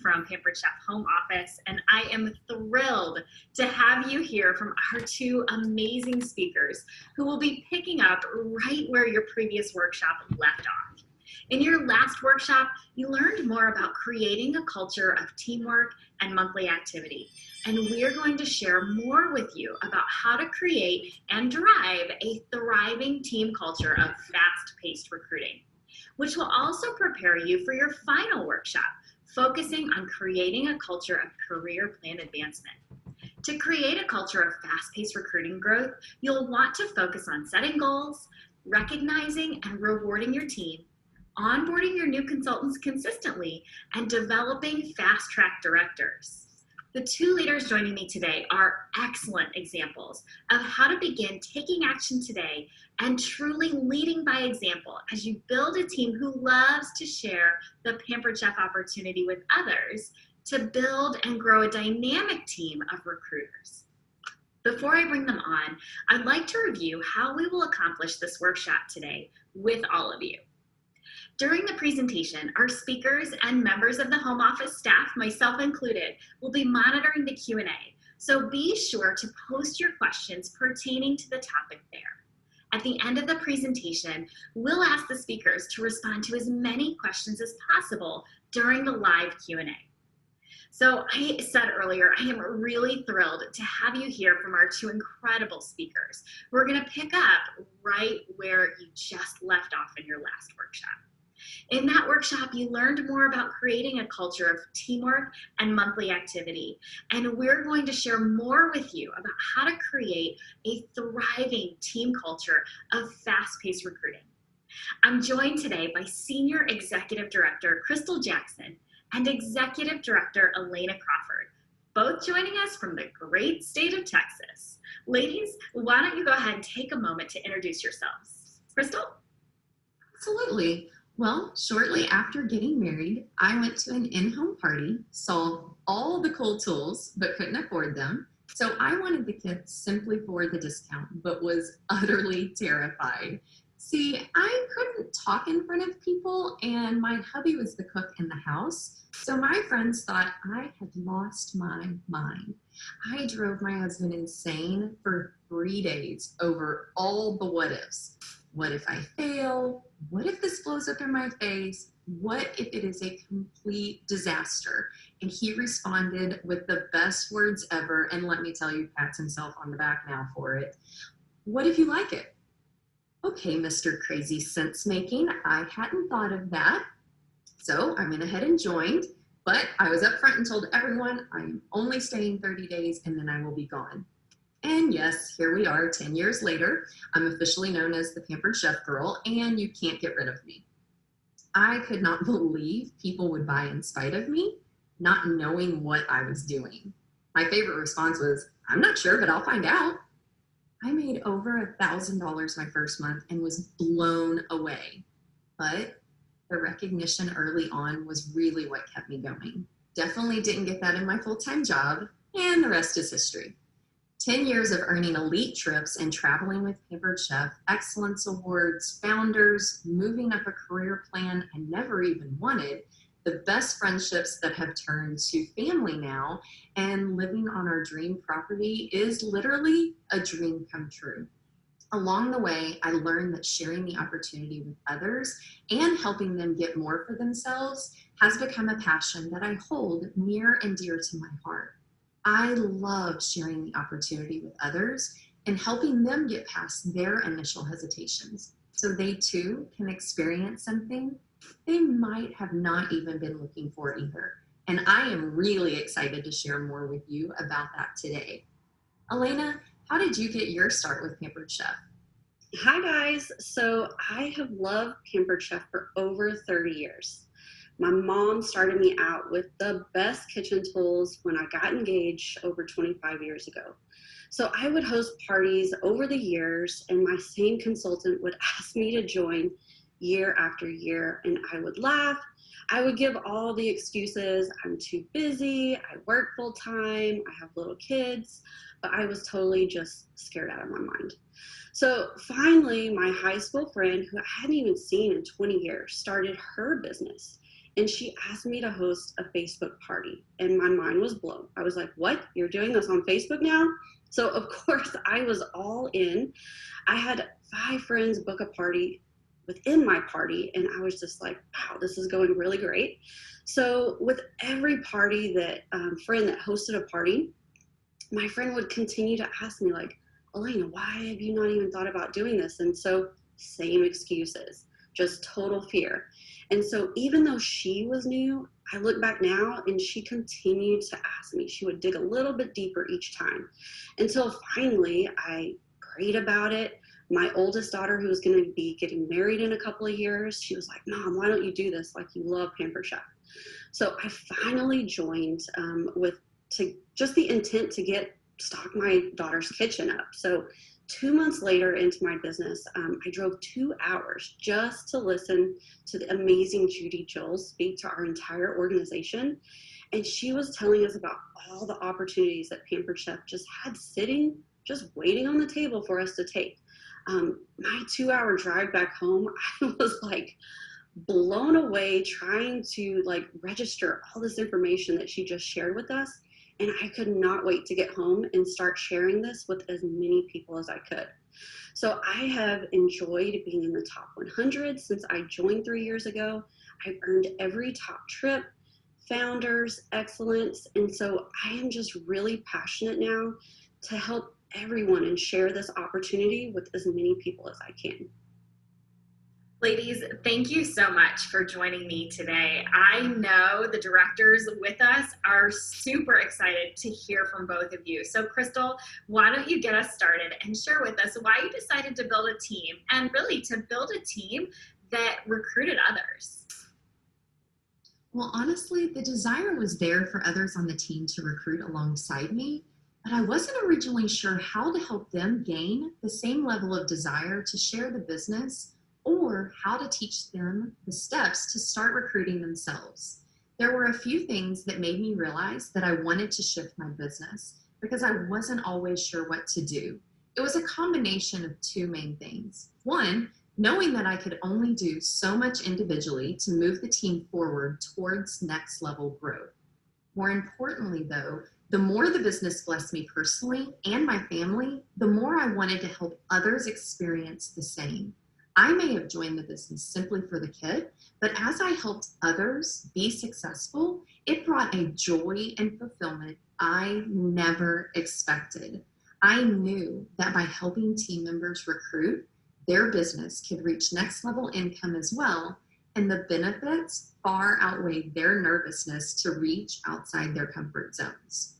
from Pampered Chef Home Office, and I am thrilled to have you hear from our two amazing speakers who will be picking up right where your previous workshop left off. In your last workshop, you learned more about creating a culture of teamwork and monthly activity. And we're going to share more with you about how to create and drive a thriving team culture of fast-paced recruiting, which will also prepare you for your final workshop, focusing on creating a culture of career plan advancement. To create a culture of fast-paced recruiting growth, you'll want to focus on setting goals, recognizing and rewarding your team, onboarding your new consultants consistently, and developing fast-track directors. The two leaders joining me today are excellent examples of how to begin taking action today and truly leading by example as you build a team who loves to share the Pampered Chef opportunity with others to build and grow a dynamic team of recruiters. Before I bring them on, I'd like to review how we will accomplish this workshop today with all of you. During the presentation, our speakers and members of the home office staff, myself included, will be monitoring the Q&A, so be sure to post your questions pertaining to the topic there. At the end of the presentation, we'll ask the speakers to respond to as many questions as possible during the live Q&A. So I said earlier, I am really thrilled to have you hear from our two incredible speakers. We're going to pick up right where you just left off in your last workshop. In that workshop, you learned more about creating a culture of teamwork and monthly activity. And we're going to share more with you about how to create a thriving team culture of fast-paced recruiting. I'm joined today by Senior Executive Director Crystal Jackson and Executive Director Elena Crawford, both joining us from the great state of Texas. Ladies, why don't you go ahead and take a moment to introduce yourselves. Crystal? Absolutely. Well, shortly after getting married, I went to an in-home party, saw all the cool tools, but couldn't afford them. So I wanted the kits simply for the discount, but was utterly terrified. See, I couldn't talk in front of people, and my hubby was the cook in the house. So my friends thought I had lost my mind. I drove my husband insane for 3 days over all the what ifs. What if I fail? What if this blows up in my face? What if it is a complete disaster? And he responded with the best words ever. And let me tell you, pats himself on the back now for it. What if you like it? Okay, Mr. Crazy Sense Making, I hadn't thought of that. So I went ahead and joined, but I was upfront and told everyone I'm only staying 30 days and then I will be gone. And yes, here we are 10 years later. I'm officially known as the Pampered Chef Girl, and you can't get rid of me. I could not believe people would buy in spite of me, not knowing what I was doing. My favorite response was, I'm not sure, but I'll find out. I made over $1,000 my first month and was blown away. But the recognition early on was really what kept me going. Definitely didn't get that in my full-time job, and the rest is history. 10 years of earning elite trips and traveling with Pampered Chef, excellence awards, founders, moving up a career plan I never even wanted, the best friendships that have turned to family now, and living on our dream property is literally a dream come true. Along the way, I learned that sharing the opportunity with others and helping them get more for themselves has become a passion that I hold near and dear to my heart. I love sharing the opportunity with others and helping them get past their initial hesitations so they too can experience something they might have not even been looking for either. And I am really excited to share more with you about that today. Elena, how did you get your start with Pampered Chef? Hi guys, so I have loved Pampered Chef for over 30 years. My mom started me out with the best kitchen tools when I got engaged over 25 years ago. So I would host parties over the years and my same consultant would ask me to join year after year, and I would laugh. I would give all the excuses. I'm too busy, I work full time, I have little kids, but I was totally just scared out of my mind. So finally, my high school friend, who I hadn't even seen in 20 years, started her business. and she asked me to host a Facebook party, and my mind was blown. I was like, what? You're doing this on Facebook now? So of course I was all in. I had 5 friends book a party within my party, and I was just like, wow, this is going really great. So with every party that friend that hosted a party, my friend would continue to ask me like, Elena, why have you not even thought about doing this? And so same excuses, just total fear. And so even though she was new, I look back now and she continued to ask me. She would dig a little bit deeper each time until finally I prayed about it. My oldest daughter, who was going to be getting married in a couple of years, she was like, Mom, why don't you do this? Like, you love Pampered Chef. So I finally joined with to just the intent to get stock my daughter's kitchen up. So 2 months later into my business, I drove 2 hours just to listen to the amazing Judy Joel speak to our entire organization. And she was telling us about all the opportunities that Pampered Chef just had sitting, just waiting on the table for us to take. My 2-hour drive back home, I was like blown away trying to like register all this information that she just shared with us. And I could not wait to get home and start sharing this with as many people as I could. So I have enjoyed being in the top 100 since I joined 3 years ago. I've earned every top trip, founders, excellence. And so I am just really passionate now to help everyone and share this opportunity with as many people as I can. Ladies, thank you so much for joining me today. I know the directors with us are super excited to hear from both of you. So Crystal, why don't you get us started and share with us why you decided to build a team, and really to build a team that recruited others? Well, honestly, the desire was there for others on the team to recruit alongside me, but I wasn't originally sure how to help them gain the same level of desire to share the business, or how to teach them the steps to start recruiting themselves. There were a few things that made me realize that I wanted to shift my business because I wasn't always sure what to do. It was a combination of 2 main things. One, knowing that I could only do so much individually to move the team forward towards next level growth. More importantly, though, the more the business blessed me personally and my family, the more I wanted to help others experience the same. I may have joined the business simply for the kid, but as I helped others be successful, it brought a joy and fulfillment I never expected. I knew that by helping team members recruit, their business could reach next level income as well, and the benefits far outweighed their nervousness to reach outside their comfort zones.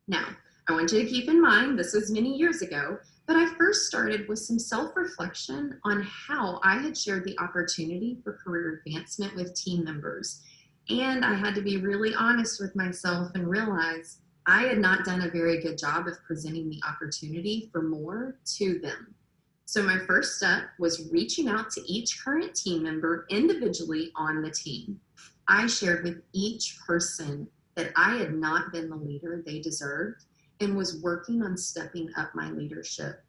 Now, I want you to keep in mind this was many years ago, but I first started with some self-reflection on how I had shared the opportunity for career advancement with team members. And I had to be really honest with myself and realize I had not done a very good job of presenting the opportunity for more to them. So my first step was reaching out to each current team member individually on the team. I shared with each person that I had not been the leader they deserved and was working on stepping up my leadership.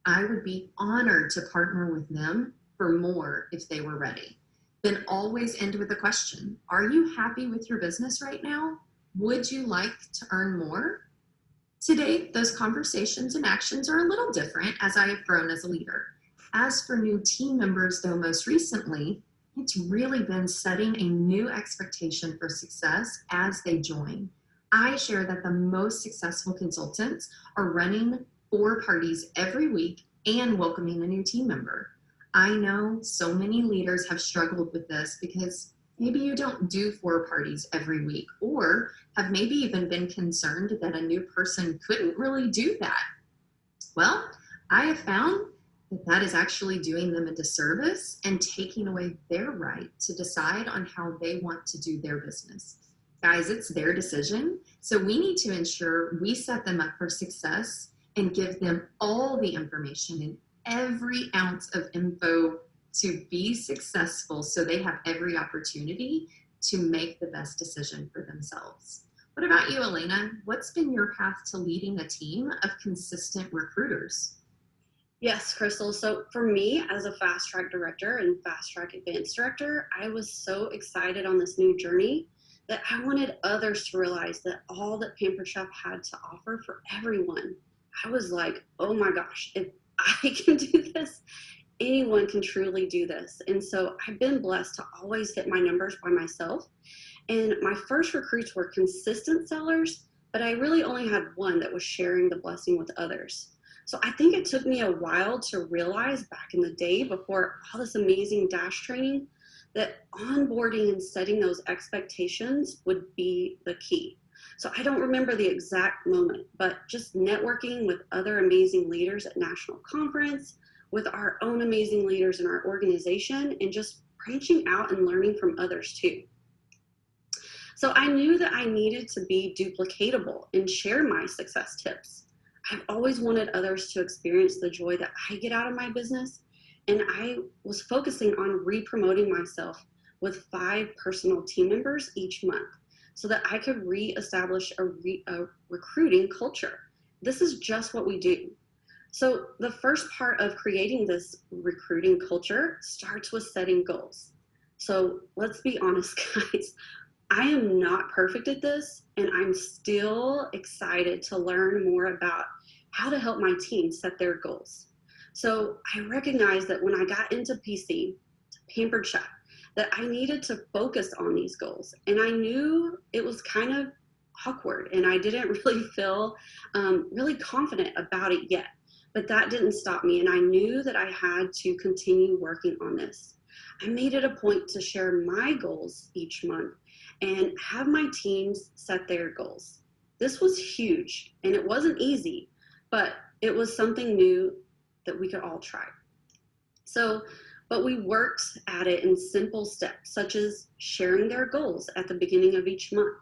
I would be honored to partner with them for more if they were ready. Then always end with a question. Are you happy with your business right now? Would you like to earn more? Today, those conversations and actions are a little different as I have grown as a leader. As for new team members, though, most recently, it's really been setting a new expectation for success as they join. I share that the most successful consultants are running 4 parties every week and welcoming a new team member. I know so many leaders have struggled with this because maybe you don't do 4 parties every week, or have maybe even been concerned that a new person couldn't really do that. Well, I have found that that is actually doing them a disservice and taking away their right to decide on how they want to do their business. Guys, it's their decision, so we need to ensure we set them up for success and give them all the information and every ounce of info to be successful so they have every opportunity to make the best decision for themselves. What about you, Elena? What's been your path to leading a team of consistent recruiters? Yes, Crystal. So for me, as a fast track director and fast track advanced director, I was so excited on this new journey that I wanted others to realize that all that Pampered Chef had to offer for everyone. I was like, oh my gosh, if I can do this, anyone can truly do this. And so I've been blessed to always hit my numbers by myself. And my first recruits were consistent sellers, but I really only had one that was sharing the blessing with others. So I think it took me a while to realize back in the day before all this amazing dash training that onboarding and setting those expectations would be the key. So I don't remember the exact moment, but just networking with other amazing leaders at national conference, with our own amazing leaders in our organization, and just branching out and learning from others too. So I knew that I needed to be duplicatable and share my success tips. I've always wanted others to experience the joy that I get out of my business, and I was focusing on re-promoting myself with 5 personal team members each month so that I could re-establish a recruiting culture. This is just what we do. So the first part of creating this recruiting culture starts with setting goals. So let's be honest, guys. I am not perfect at this, and I'm still excited to learn more about how to help my team set their goals. So I recognized that when I got into PC, Pampered Chef, that I needed to focus on these goals. And I knew it was kind of awkward, and I didn't really feel really confident about it yet. But that didn't stop me, and I knew that I had to continue working on this. I made it a point to share my goals each month and have my teams set their goals. This was huge, and it wasn't easy, but it was something new that we could all try. But we worked at it in simple steps, such as sharing their goals at the beginning of each month.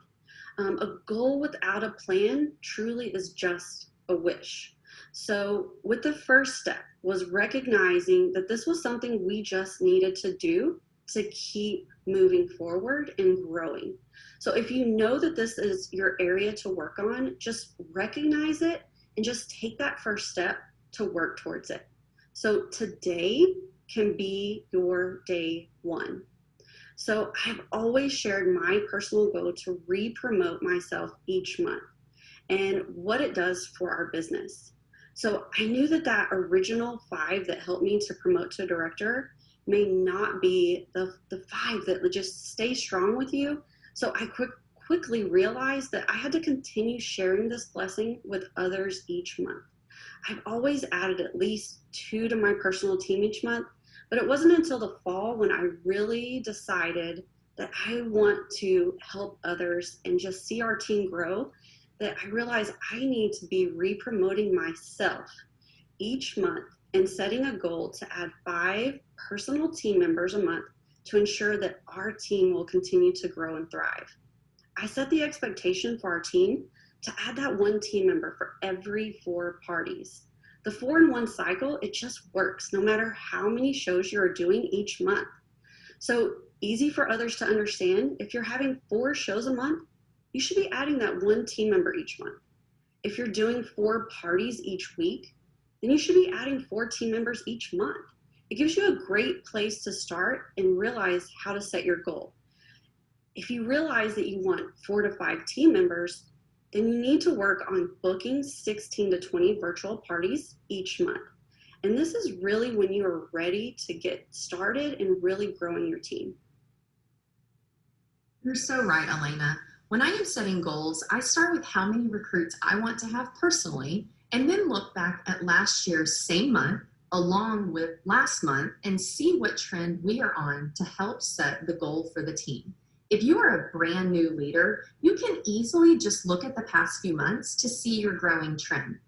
A goal without a plan truly is just a wish. So with the first step was recognizing that this was something we just needed to do to keep moving forward and growing. So if you know that this is your area to work on, just recognize it and just take that first step to work towards it. So today can be your day one. So I've always shared my personal goal to re-promote myself each month and what it does for our business. So I knew that that original 5 that helped me to promote to director may not be the 5 that would just stay strong with you. So I quickly realized that I had to continue sharing this blessing with others each month. I've always added at least 2 to my personal team each month, but it wasn't until the fall when I really decided that I want to help others and just see our team grow that I realized I need to be re-promoting myself each month and setting a goal to add 5 personal team members a month to ensure that our team will continue to grow and thrive. I set the expectation for our team to add that 1 team member for every 4 parties. The 4-in-1 cycle, it just works no matter how many shows you're doing each month. So easy for others to understand, if you're having 4 shows a month, you should be adding that 1 team member each month. If you're doing 4 parties each week, then you should be adding 4 team members each month. It gives you a great place to start and realize how to set your goal. If you realize that you want 4 to 5 team members, then you need to work on booking 16 to 20 virtual parties each month. And this is really when you are ready to get started and really growing your team. You're so right, Elena. When I am setting goals, I start with how many recruits I want to have personally, and then look back at last year's same month along with last month and see what trend we are on to help set the goal for the team. If you are a brand new leader, you can easily just look at the past few months to see your growing trend.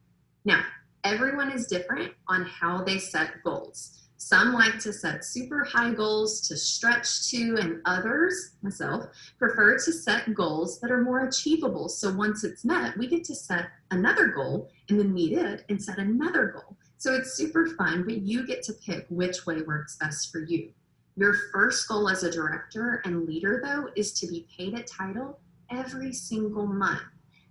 Now, everyone is different on how they set goals. Some like to set super high goals to stretch to, and others, myself, prefer to set goals that are more achievable. So once it's met, we get to set another goal and then meet it and set another goal. So it's super fun, but you get to pick which way works best for you. Your first goal as a director and leader, though, is to be paid a title every single month,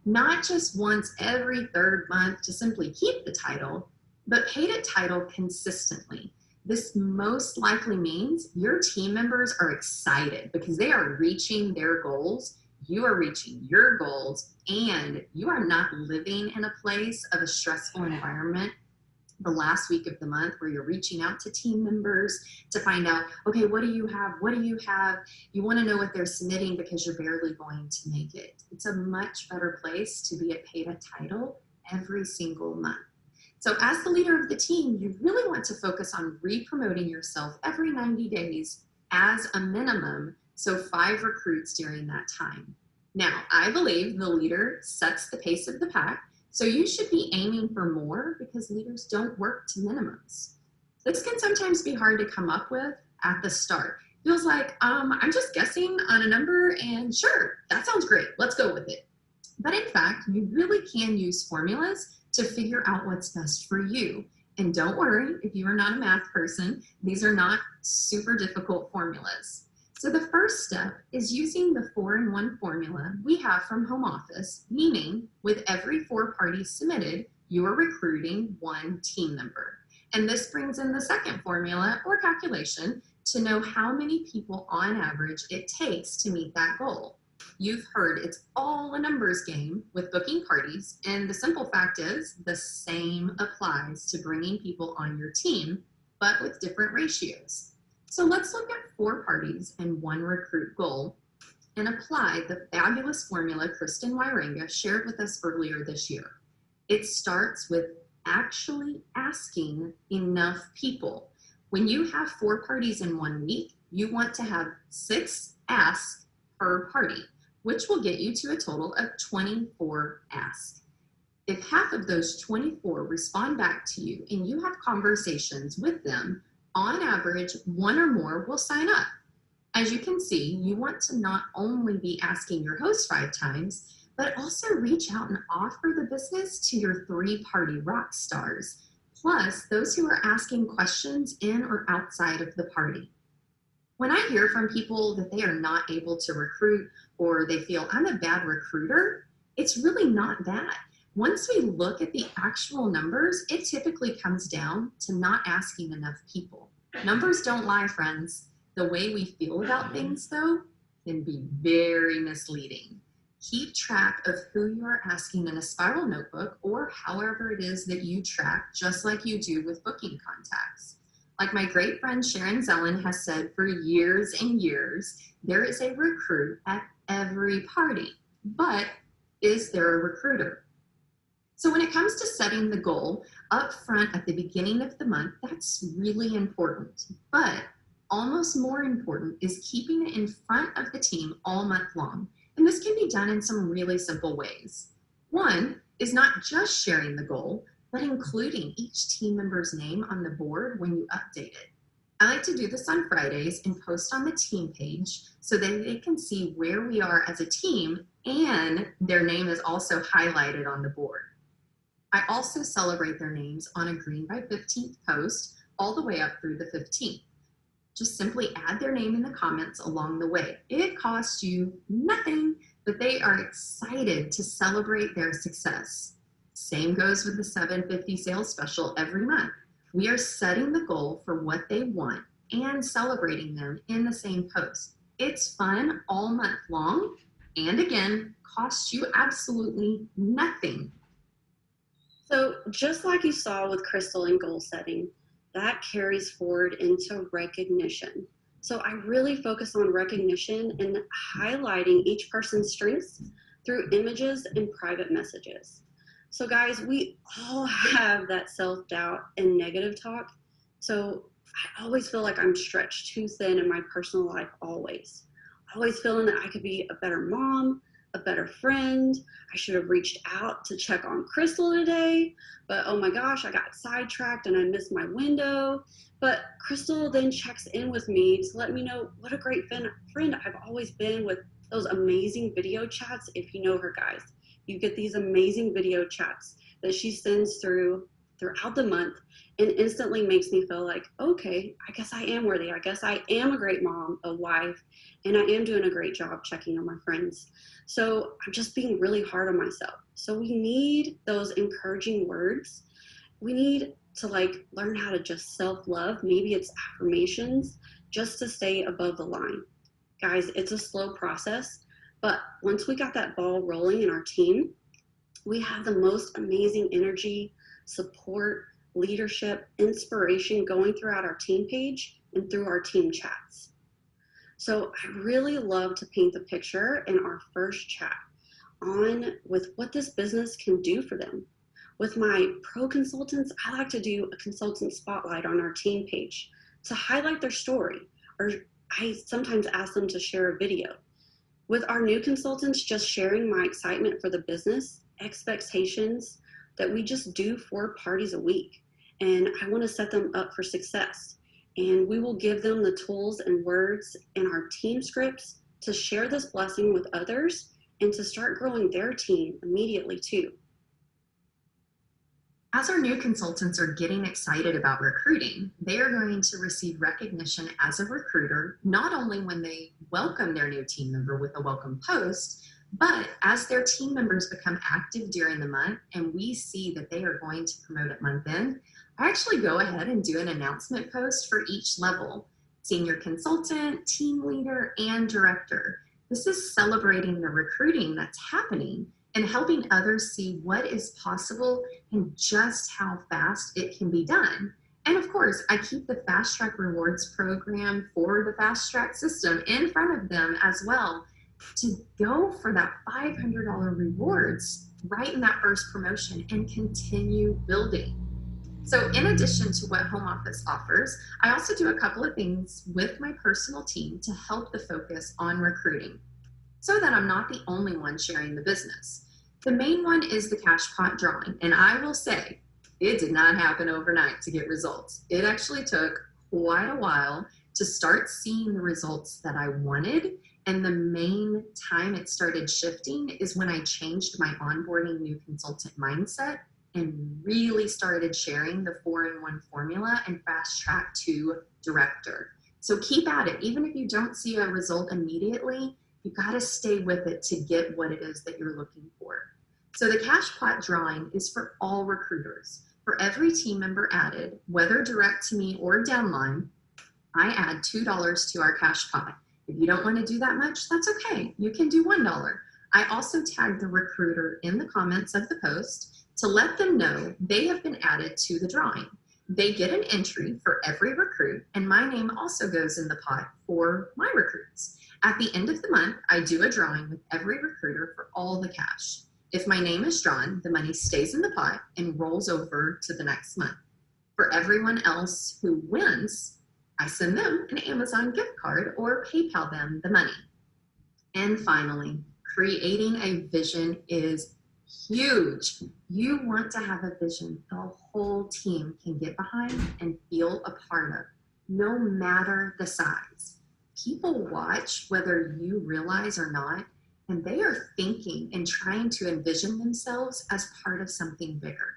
not just once every 3rd month to simply keep the title. but paid at title consistently. This most likely means your team members are excited because they are reaching their goals, you are reaching your goals, and you are not living in a place of a stressful environment the last week of the month where you're reaching out to team members to find out, okay, what do you have? What do you have? You want to know what they're submitting because you're barely going to make it. It's a much better place to be at paid at title every single month. So as the leader of the team, you really want to focus on re-promoting yourself every 90 days as a minimum, so 5 recruits during that time. Now, I believe the leader sets the pace of the pack, so you should be aiming for more because leaders don't work to minimums. This can sometimes be hard to come up with at the start. Feels like, I'm just guessing on a number and sure, that sounds great, let's go with it. But in fact, you really can use formulas to figure out what's best for you. And don't worry, if you are not a math person, these are not super difficult formulas. So the first step is using the 4-in-1 formula we have from home office, meaning with every 4 parties submitted, you are recruiting 1 team member. And this brings in the second formula or calculation to know how many people on average it takes to meet that goal. You've heard it's all a numbers game with booking parties, and the simple fact is the same applies to bringing people on your team, but with different ratios. So let's look at 4 parties and 1 recruit goal and apply the fabulous formula Kristen Wyranga shared with us earlier this year. It starts with actually asking enough people. When you have 4 parties in 1 week, you want to have 6 asks per party, which will get you to a total of 24 asks. If half of those 24 respond back to you and you have conversations with them, on average, 1 or more will sign up. As you can see, you want to not only be asking your host 5 times, but also reach out and offer the business to your 3-party rock stars, plus those who are asking questions in or outside of the party. When I hear from people that they are not able to recruit or they feel I'm a bad recruiter, it's really not that. Once we look at the actual numbers, it typically comes down to not asking enough people. Numbers don't lie, friends. The way we feel about things, though, can be very misleading. Keep track of who you are asking in a spiral notebook or however it is that you track, just like you do with booking contacts. Like my great friend Sharon Zellen has said for years and years, there is a recruit at every party, but is there a recruiter? So when it comes to setting the goal up front at the beginning of the month, that's really important. But almost more important is keeping it in front of the team all month long. And this can be done in some really simple ways. One is not just sharing the goal, but including each team member's name on the board when you update it. I like to do this on Fridays and post on the team page so that they can see where we are as a team and their name is also highlighted on the board. I also celebrate their names on a Green by 15th post all the way up through the 15th. Just simply add their name in the comments along the way. It costs you nothing, but they are excited to celebrate their success. Same goes with the $750 sales special every month. We are setting the goal for what they want and celebrating them in the same post. It's fun all month long, and again, costs you absolutely nothing. So just like you saw with Crystal in goal setting, that carries forward into recognition. So I really focus on recognition and highlighting each person's strengths through images and private messages. So guys, we all have that self-doubt and negative talk. So I always feel like I'm stretched too thin in my personal life, always feeling that I could be a better mom, a better friend. I should have reached out to check on Crystal today, but oh my gosh, I got sidetracked and I missed my window. But Crystal then checks in with me to let me know what a great friend I've always been with those amazing video chats. If you know her, guys, you get these amazing video chats that she sends throughout the month and instantly makes me feel like, okay, I guess I am worthy. I guess I am a great mom, a wife, and I am doing a great job checking on my friends. So I'm just being really hard on myself. So we need those encouraging words. We need to like learn how to just self-love. Maybe it's affirmations just to stay above the line. Guys, it's a slow process, but once we got that ball rolling in our team, we have the most amazing energy, support, leadership, inspiration going throughout our team page and through our team chats. So I really love to paint the picture in our first chat on with what this business can do for them. With my pro consultants, I like to do a consultant spotlight on our team page to highlight their story, or I sometimes ask them to share a video. With our new consultants, just sharing my excitement for the business, expectations that we just do 4 parties a week. And I want to set them up for success. And we will give them the tools and words in our team scripts to share this blessing with others and to start growing their team immediately too. As our new consultants are getting excited about recruiting, they are going to receive recognition as a recruiter, not only when they welcome their new team member with a welcome post, but as their team members become active during the month and we see that they are going to promote at month end, I actually go ahead and do an announcement post for each level: senior consultant, team leader, and director. This is celebrating the recruiting that's happening and helping others see what is possible and just how fast it can be done. And of course, I keep the Fast Track Rewards program for the Fast Track system in front of them as well to go for that $500 rewards right in that first promotion and continue building. So in addition to what home office offers, I also do a couple of things with my personal team to help the focus on recruiting, so that I'm not the only one sharing the business. The main one is the cash pot drawing, and I will say it did not happen overnight to get results. It actually took quite a while to start seeing the results that I wanted, and the main time it started shifting is when I changed my onboarding new consultant mindset and really started sharing the 4-in-1 formula and fast track to director. So keep at it. Even if you don't see a result immediately, you got to stay with it to get what it is that you're looking for. So the cash pot drawing is for all recruiters. For every team member added, whether direct to me or downline, I add $2 to our cash pot. If you don't want to do that much, that's okay. You can do $1. I also tag the recruiter in the comments of the post to let them know they have been added to the drawing. They get an entry for every recruit, and my name also goes in the pot for my recruits. At the end of the month, I do a drawing with every recruiter for all the cash. If my name is drawn, the money stays in the pot and rolls over to the next month. For everyone else who wins, I send them an Amazon gift card or PayPal them the money. And finally, creating a vision is huge. You want to have a vision the whole team can get behind and feel a part of, no matter the size. People watch whether you realize or not, and they are thinking and trying to envision themselves as part of something bigger.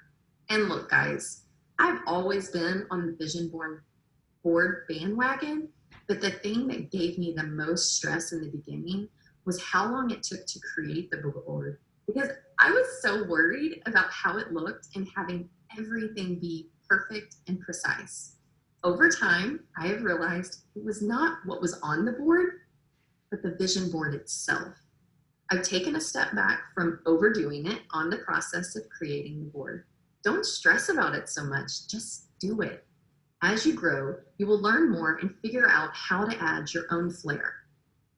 And look, guys, I've always been on the vision board bandwagon, but the thing that gave me the most stress in the beginning was how long it took to create the board, because I was so worried about how it looked and having everything be perfect and precise. Over time, I have realized it was not what was on the board, but the vision board itself. I've taken a step back from overdoing it on the process of creating the board. Don't stress about it so much, just do it. As you grow, you will learn more and figure out how to add your own flair.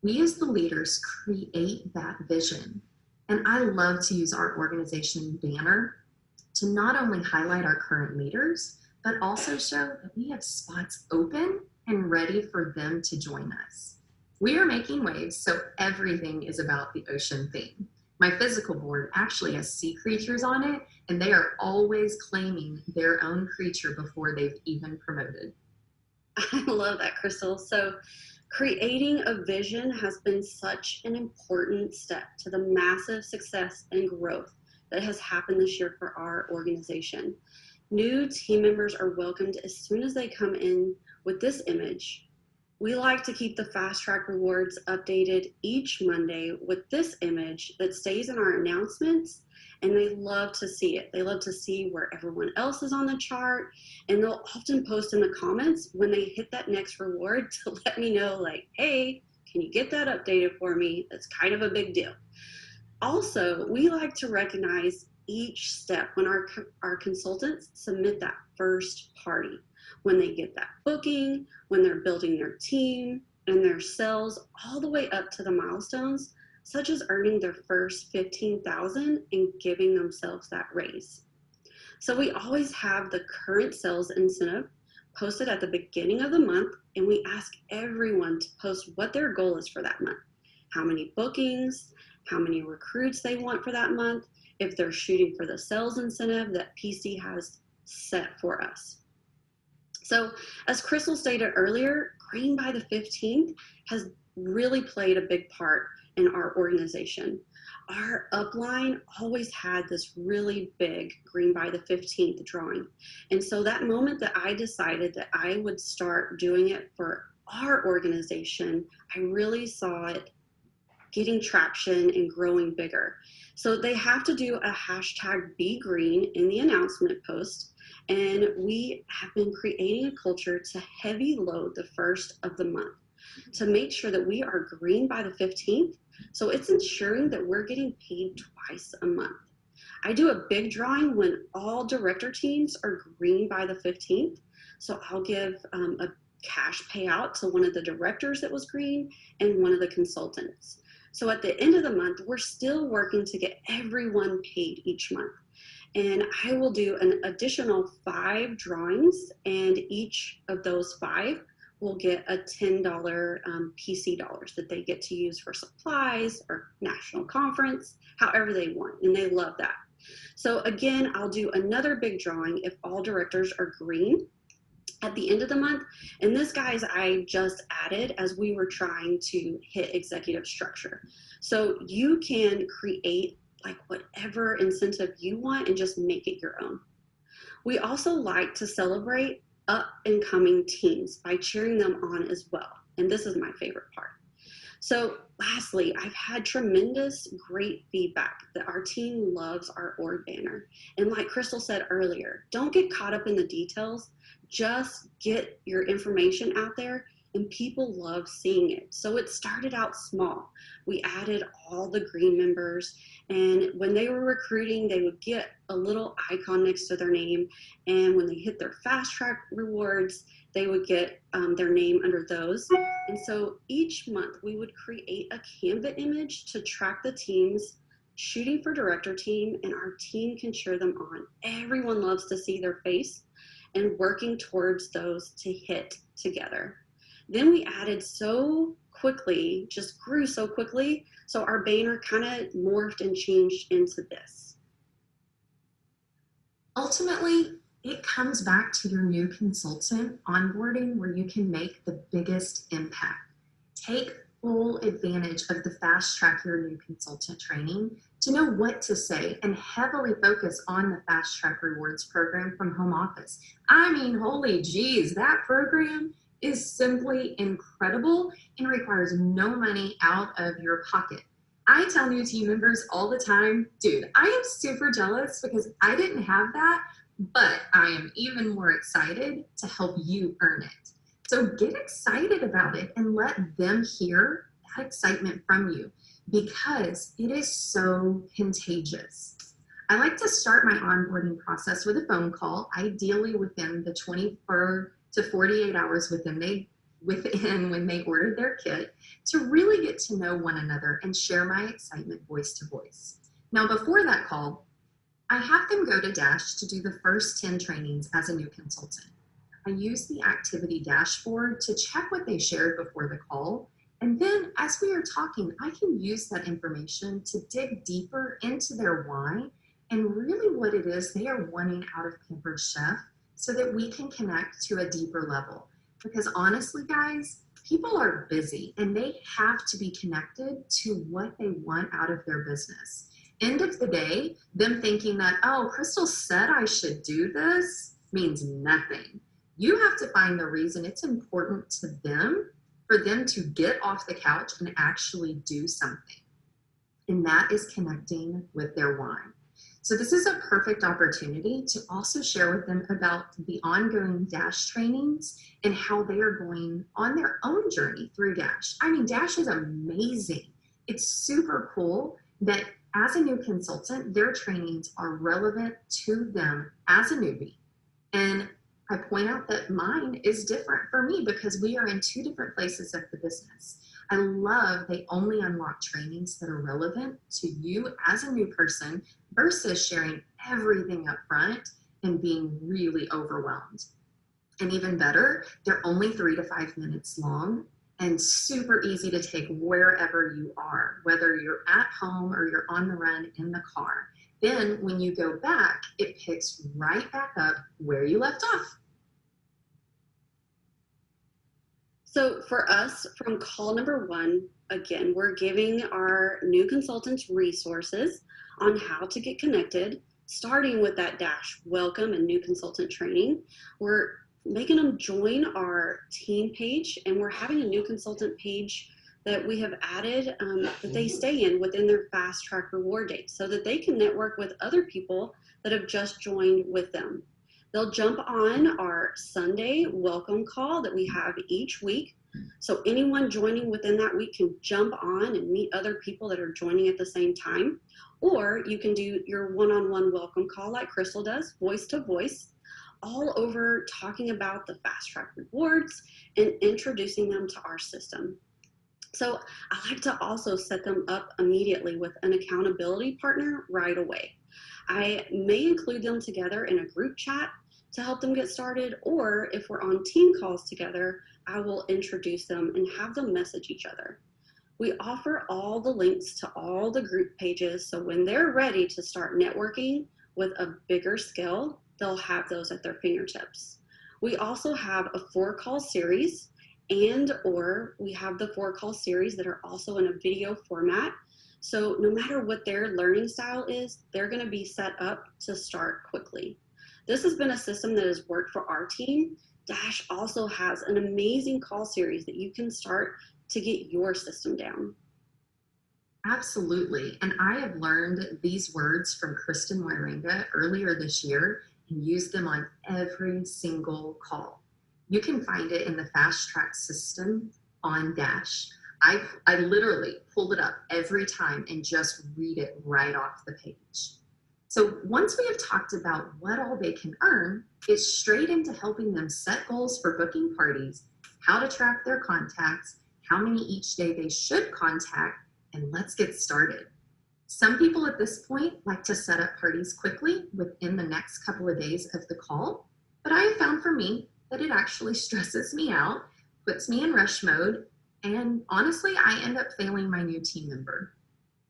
We as the leaders create that vision. And I love to use our organization banner to not only highlight our current leaders, but also show that we have spots open and ready for them to join us. We are making waves, so everything is about the ocean theme. My physical board actually has sea creatures on it, and they are always claiming their own creature before they've even promoted. I love that, Crystal. So creating a vision has been such an important step to the massive success and growth that has happened this year for our organization. New team members are welcomed as soon as they come in with this image. We like to keep the Fast Track Rewards updated each Monday with this image that stays in our announcements And they love to see it. They love to see where everyone else is on the chart. And they'll often post in the comments when they hit that next reward to let me know, like, hey, can you get that updated for me? That's kind of a big deal. Also, we like to recognize each step when our consultants submit that first party, when they get that booking, when they're building their team and their sales, all the way up to the milestones, such as earning their first 15,000 and giving themselves that raise. So we always have the current sales incentive posted at the beginning of the month, and we ask everyone to post what their goal is for that month. How many bookings, how many recruits they want for that month, if they're shooting for the sales incentive that PC has set for us. So as Crystal stated earlier, Green by the 15th has really played a big part in our organization. Our upline always had this really big Green by the 15th drawing. And so that moment that I decided that I would start doing it for our organization, I really saw it getting traction and growing bigger. So they have to do a hashtag #BeGreen in the announcement post. And we have been creating a culture to heavy load the first of the month to make sure that we are green by the 15th. So it's ensuring that we're getting paid twice a month. I do a big drawing when all director teams are green by the 15th. So I'll give a cash payout to one of the directors that was green and one of the consultants. So at the end of the month, we're still working to get everyone paid each month. And I will do an additional 5 drawings, and each of those 5 will get a $10 PC dollars that they get to use for supplies or national conference, however they want, and they love that. So again, I'll do another big drawing if all directors are green at the end of the month. And this, guys, I just added as we were trying to hit executive structure. So you can create like whatever incentive you want and just make it your own. We also like to celebrate up and coming teams by cheering them on as well. And this is my favorite part. So lastly, I've had tremendous great feedback that our team loves our org banner. And like Crystal said earlier, don't get caught up in the details. Just get your information out there, and people love seeing it. So it started out small. We added all the green members, and when they were recruiting, they would get a little icon next to their name. And when they hit their fast track rewards, they would get their name under those. And so each month we would create a Canva image to track the teams shooting for director team, and our team can cheer them on. Everyone loves to see their face and working towards those to hit together. Then we added so quickly, just grew so quickly, so our banner kind of morphed and changed into this. Ultimately, it comes back to your new consultant onboarding where you can make the biggest impact. Take full advantage of the Fast Track Your New Consultant training to know what to say and heavily focus on the Fast Track Rewards program from home office. I mean, holy geez, that program is simply incredible and requires no money out of your pocket. I tell new team members all the time, dude, I am super jealous because I didn't have that, but I am even more excited to help you earn it. So get excited about it and let them hear that excitement from you because it is so contagious. I like to start my onboarding process with a phone call, ideally within the 24 to 48 hours within when they ordered their kit, to really get to know one another and share my excitement voice to voice. Now, before that call, I have them go to Dash to do the first 10 trainings as a new consultant. I use the activity dashboard to check what they shared before the call. And then as we are talking, I can use that information to dig deeper into their why and really what it is they are wanting out of Pampered Chef so that we can connect to a deeper level. Because honestly, guys, people are busy and they have to be connected to what they want out of their business. End of the day, them thinking that, oh, Crystal said I should do this means nothing. You have to find the reason it's important to them for them to get off the couch and actually do something. And that is connecting with their why. So this is a perfect opportunity to also share with them about the ongoing Dash trainings and how they are going on their own journey through Dash. I mean, Dash is amazing. It's super cool that as a new consultant, their trainings are relevant to them as a newbie. And I point out that mine is different for me because we are in two different places of the business. I love they only unlock trainings that are relevant to you as a new person versus sharing everything up front and being really overwhelmed. And even better, they're only 3 to 5 minutes long and super easy to take wherever you are, whether you're at home or you're on the run in the car. Then when you go back, it picks right back up where you left off. So for us, from call number 1, again, we're giving our new consultants resources on how to get connected, starting with that Dash welcome and new consultant training. We're making them join our team page, and we're having a new consultant page that we have added that they stay in within their fast track reward days so that they can network with other people that have just joined with them. They'll jump on our Sunday welcome call that we have each week. So anyone joining within that week can jump on and meet other people that are joining at the same time. Or you can do your one-on-one welcome call like Crystal does, voice to voice, all over talking about the fast track rewards and introducing them to our system. So I like to also set them up immediately with an accountability partner right away. I may include them together in a group chat to help them get started, or if we're on team calls together, I will introduce them and have them message each other. We offer all the links to all the group pages, so when they're ready to start networking with a bigger scale, they'll have those at their fingertips. We also have a 4-call series, or we have the 4-call series that are also in a video format. So no matter what their learning style is, they're going to be set up to start quickly. This has been a system that has worked for our team. Dash also has an amazing call series that you can start to get your system down. Absolutely. And I have learned these words from Kristen Wierenga earlier this year and used them on every single call. You can find it in the fast track system on Dash. I literally pull it up every time and just read it right off the page. So once we have talked about what all they can earn, it's straight into helping them set goals for booking parties, how to track their contacts, how many each day they should contact, and let's get started. Some people at this point like to set up parties quickly within the next couple of days of the call, but I have found for me that it actually stresses me out, puts me in rush mode, and honestly, I end up failing my new team member.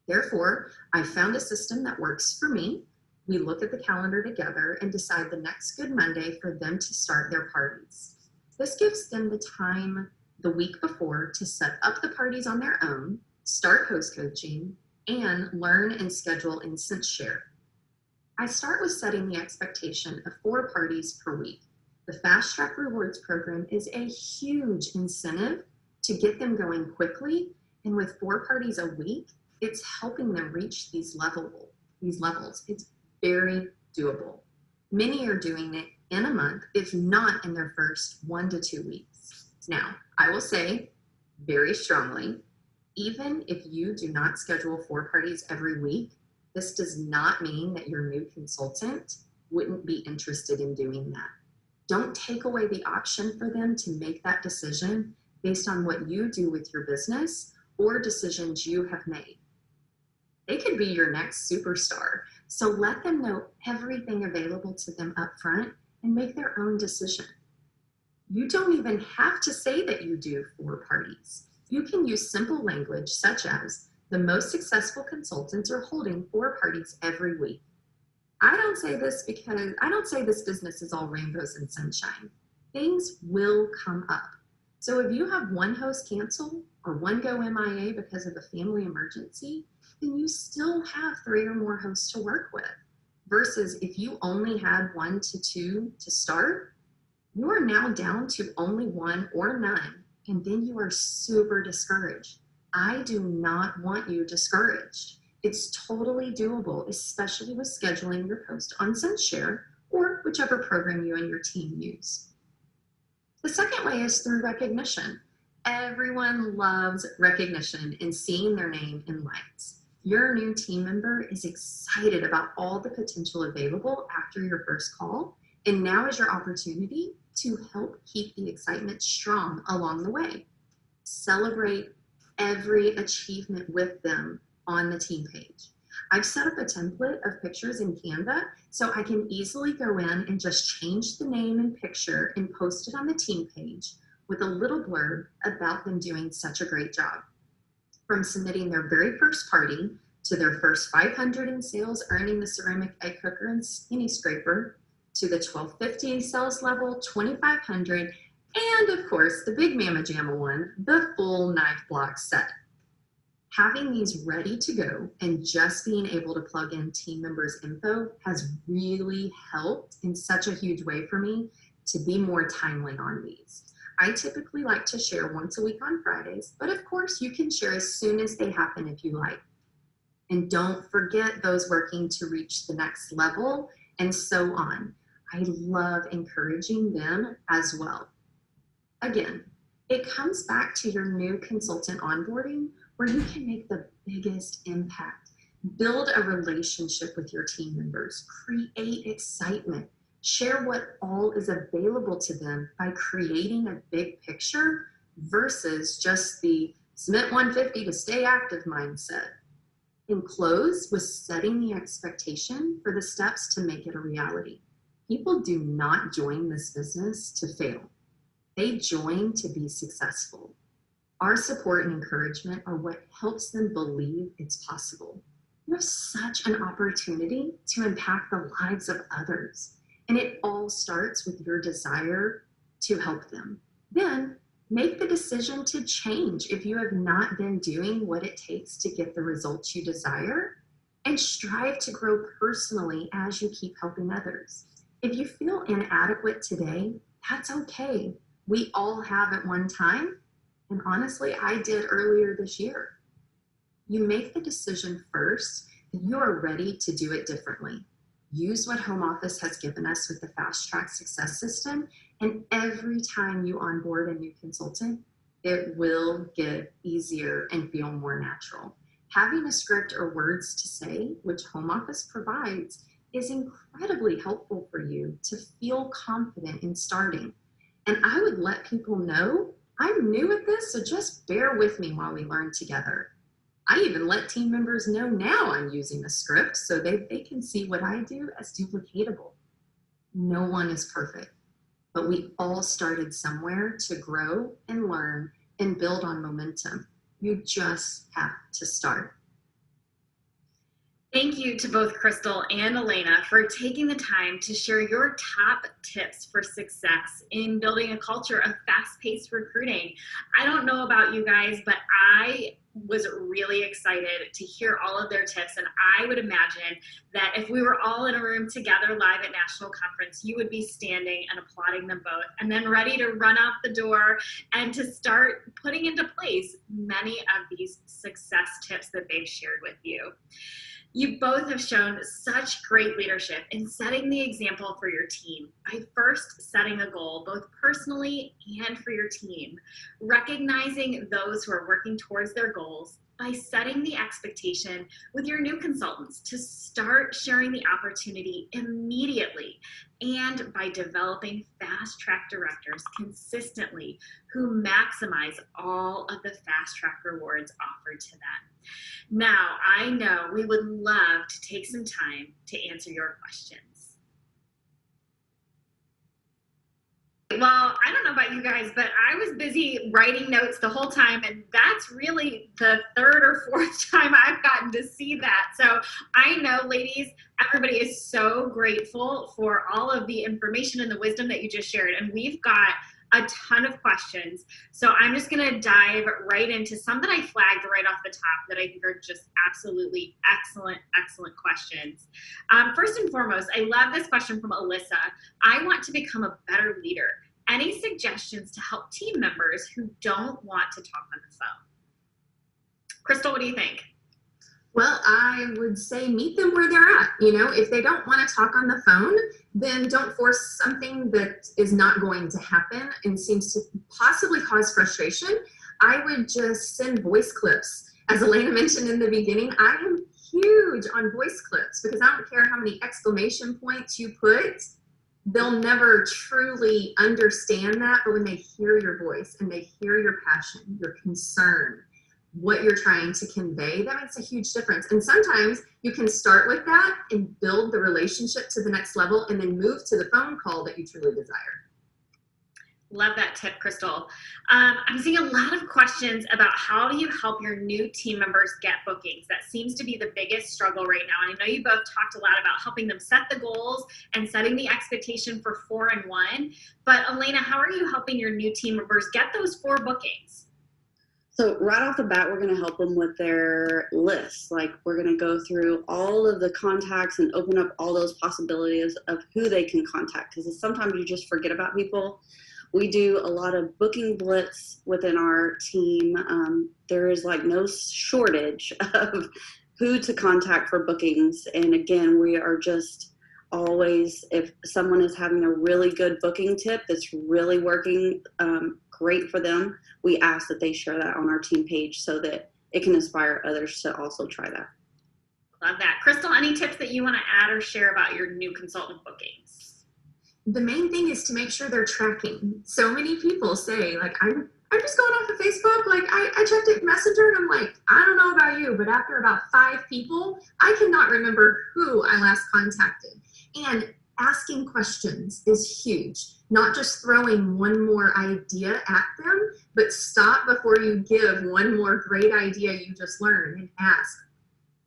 Therefore, I found a system that works for me. We look at the calendar together and decide the next good Monday for them to start their parties. This gives them the time the week before to set up the parties on their own, start host coaching, and learn and schedule instance share. I start with setting the expectation of 4 parties per week. The Fast Track Rewards program is a huge incentive to get them going quickly, and with 4 parties a week, it's helping them reach these levels. It's very doable. Many are doing it in a month, if not in their first 1 to 2 weeks. Now, I will say very strongly, even if you do not schedule 4 parties every week, this does not mean that your new consultant wouldn't be interested in doing that. Don't take away the option for them to make that decision based on what you do with your business or decisions you have made. They could be your next superstar, so let them know everything available to them up front and make their own decision. You don't even have to say that you do 4 parties. You can use simple language such as, the most successful consultants are holding 4 parties every week. I don't say this business is all rainbows and sunshine. Things will come up. So if you have one host cancel or one go MIA because of a family emergency, then you still have 3 or more hosts to work with. Versus if you only had 1 to 2 to start, you are now down to only 1 or none, and then you are super discouraged. I do not want you discouraged. It's totally doable, especially with scheduling your post on SendShare or whichever program you and your team use. The second way is through recognition. Everyone loves recognition and seeing their name in lights. Your new team member is excited about all the potential available after your first call, and now is your opportunity to help keep the excitement strong along the way. Celebrate every achievement with them on the team page. I've set up a template of pictures in Canva so I can easily go in and just change the name and picture and post it on the team page with a little blurb about them doing such a great job. From submitting their very first party to their first 500 in sales, earning the ceramic egg cooker and skinny scraper, to the 1250 sales level, 2500, and of course the big Mama Jamma one, the full knife block set. Having these ready to go and just being able to plug in team members' info has really helped in such a huge way for me to be more timely on these. I typically like to share once a week on Fridays, but of course you can share as soon as they happen if you like. And don't forget those working to reach the next level and so on. I love encouraging them as well. Again, it comes back to your new consultant onboarding where you can make the biggest impact. Build a relationship with your team members, create excitement, share what all is available to them by creating a big picture versus just the submit 150 to stay active mindset. And close with setting the expectation for the steps to make it a reality. People do not join this business to fail. They join to be successful. Our support and encouragement are what helps them believe it's possible. You have such an opportunity to impact the lives of others, and it all starts with your desire to help them. Then make the decision to change if you have not been doing what it takes to get the results you desire, and strive to grow personally as you keep helping others. If you feel inadequate today, that's okay. We all have at one time. And honestly, I did earlier this year. You make the decision first that you are ready to do it differently. Use what home office has given us with the fast track success system. And every time you onboard a new consultant, it will get easier and feel more natural. Having a script or words to say, which home office provides, is incredibly helpful for you to feel confident in starting. And I would let people know I'm new at this, so just bear with me while we learn together. I even let team members know now I'm using a script so they can see what I do as duplicatable. No one is perfect, but we all started somewhere to grow and learn and build on momentum. You just have to start. Thank you to both Crystal and Elena for taking the time to share your top tips for success in building a culture of fast-paced recruiting. I don't know about you guys, but I was really excited to hear all of their tips, and I would imagine that if we were all in a room together live at National Conference, you would be standing and applauding them both and then ready to run out the door and to start putting into place many of these success tips that they've shared with you. You both have shown such great leadership in setting the example for your team by first setting a goal, both personally and for your team, recognizing those who are working towards their goals by setting the expectation with your new consultants to start sharing the opportunity immediately, and by developing fast track directors consistently who maximize all of the fast track rewards offered to them. Now, I know we would love to take some time to answer your questions. Well, I don't know about you guys, but I was busy writing notes the whole time, and that's really the third or fourth time I've gotten to see that. So I know, ladies, everybody is so grateful for all of the information and the wisdom that you just shared, and we've got a ton of questions. So I'm just going to dive right into some that I flagged right off the top that I think are just absolutely excellent, excellent questions. First and foremost, I love this question from Alyssa. I want to become a better leader. Any suggestions to help team members who don't want to talk on the phone? Crystal, what do you think? Well, I would say meet them where they're at. If they don't want to talk on the phone, then don't force something that is not going to happen and seems to possibly cause frustration. I would just send voice clips. As Elena mentioned in the beginning, I am huge on voice clips because I don't care how many exclamation points you put, they'll never truly understand that. But when they hear your voice and they hear your passion, your concern, what you're trying to convey, that makes a huge difference. And sometimes you can start with that and build the relationship to the next level and then move to the phone call that you truly desire. Love that tip, Crystal. I'm seeing a lot of questions about how do you help your new team members get bookings. That seems to be the biggest struggle right now. And I know you both talked a lot about helping them set the goals and setting the expectation for 4 and 1. But Elena, how are you helping your new team members get those 4 bookings? So right off the bat, we're going to help them with their list. Like, we're going to go through all of the contacts and open up all those possibilities of who they can contact, because sometimes you just forget about people. We do a lot of booking blitz within our team. There is like no shortage of who to contact for bookings. And again, we are just always, if someone is having a really good booking tip that's really working great for them, we ask that they share that on our team page so that it can inspire others to also try that. Love that. Crystal, any tips that you want to add or share about your new consultant bookings? The main thing is to make sure they're tracking. So many people say, like, I'm just going off of Facebook. Like, I checked it Messenger and I'm like, I don't know about you, but after about 5 people, I cannot remember who I last contacted. And asking questions is huge. Not just throwing one more idea at them, but stop before you give one more great idea you just learned and ask,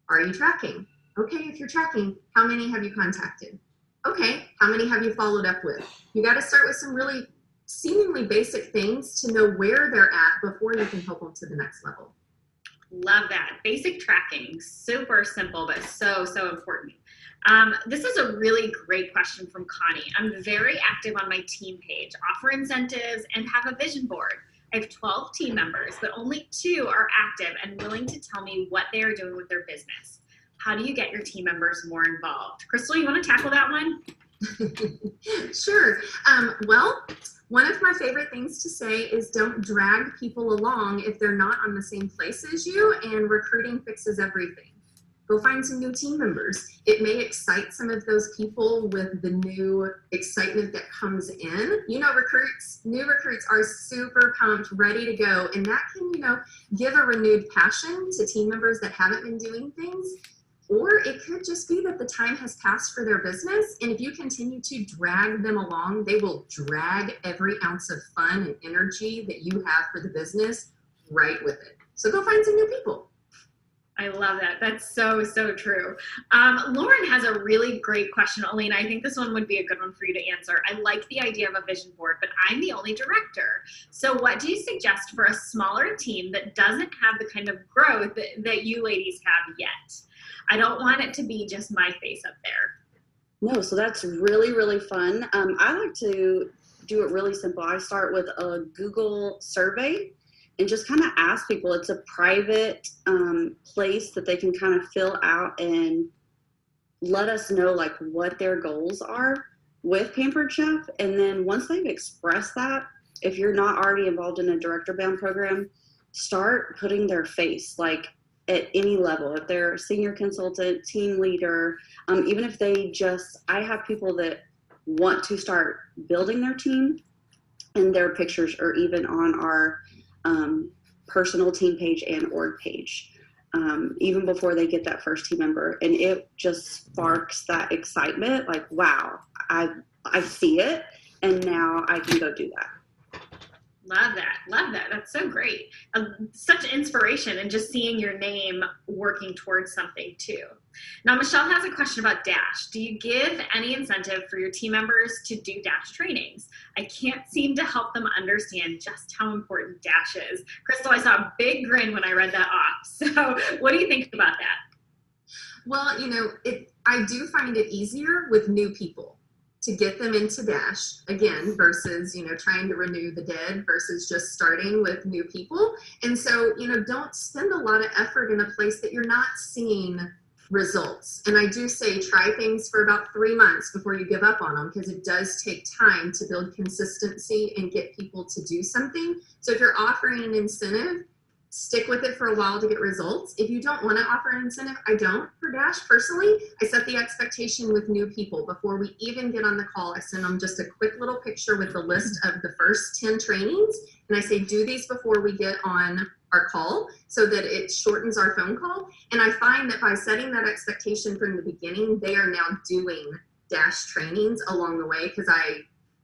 are you tracking? Okay, if you're tracking, how many have you contacted? Okay, how many have you followed up with? You got to start with some really seemingly basic things to know where they're at before you can help them to the next level. Love that. Basic tracking, super simple, but so important. This is a really great question from Connie. I'm very active on my team page, offer incentives, and have a vision board. I have 12 team members, but only 2 are active and willing to tell me what they are doing with their business. How do you get your team members more involved? Crystal, you want to tackle that one? Sure. Well, one of my favorite things to say is don't drag people along if they're not on the same place as you, and recruiting fixes everything. Go find some new team members. It may excite some of those people with the new excitement that comes in. New recruits are super pumped, ready to go, and that can, give a renewed passion to team members that haven't been doing things. Or it could just be that the time has passed for their business, and if you continue to drag them along, they will drag every ounce of fun and energy that you have for the business right with it. So go find some new people. I love that. That's so true. Lauren has a really great question, Elena. I think this one would be a good one for you to answer. I like the idea of a vision board, but I'm the only director. So what do you suggest for a smaller team that doesn't have the kind of growth that you ladies have yet? I don't want it to be just my face up there. No, so that's really, really fun. I like to do it really simple. I start with a Google survey and just kind of ask people. It's a private place that they can kind of fill out and let us know like what their goals are with Pampered Chef. And then once they've expressed that, if you're not already involved in a director bound program, start putting their face like at any level. If they're a senior consultant, team leader, even if I have people that want to start building their team, and their pictures are even on our personal team page and org page, even before they get that first team member. And it just sparks that excitement, like, wow, I see it, and now I can go do that. Love that. That's so great. Such inspiration, and just seeing your name working towards something too. Now, Michelle has a question about Dash. Do you give any incentive for your team members to do Dash trainings? I can't seem to help them understand just how important Dash is. Crystal, I saw a big grin when I read that off. So what do you think about that? Well, I do find it easier with new people to get them into Dash again versus, trying to renew the dead versus just starting with new people. And so, don't spend a lot of effort in a place that you're not seeing results. And I do say try things for about 3 months before you give up on them, because it does take time to build consistency and get people to do something. So if you're offering an incentive, stick with it for a while to get results. If you don't want to offer an incentive, I don't. For Dash, personally, I set the expectation with new people. Before we even get on the call, I send them just a quick little picture with the list of the first 10 trainings. And I say, do these before we get on our call so that it shortens our phone call. And I find that by setting that expectation from the beginning, they are now doing Dash trainings along the way, because I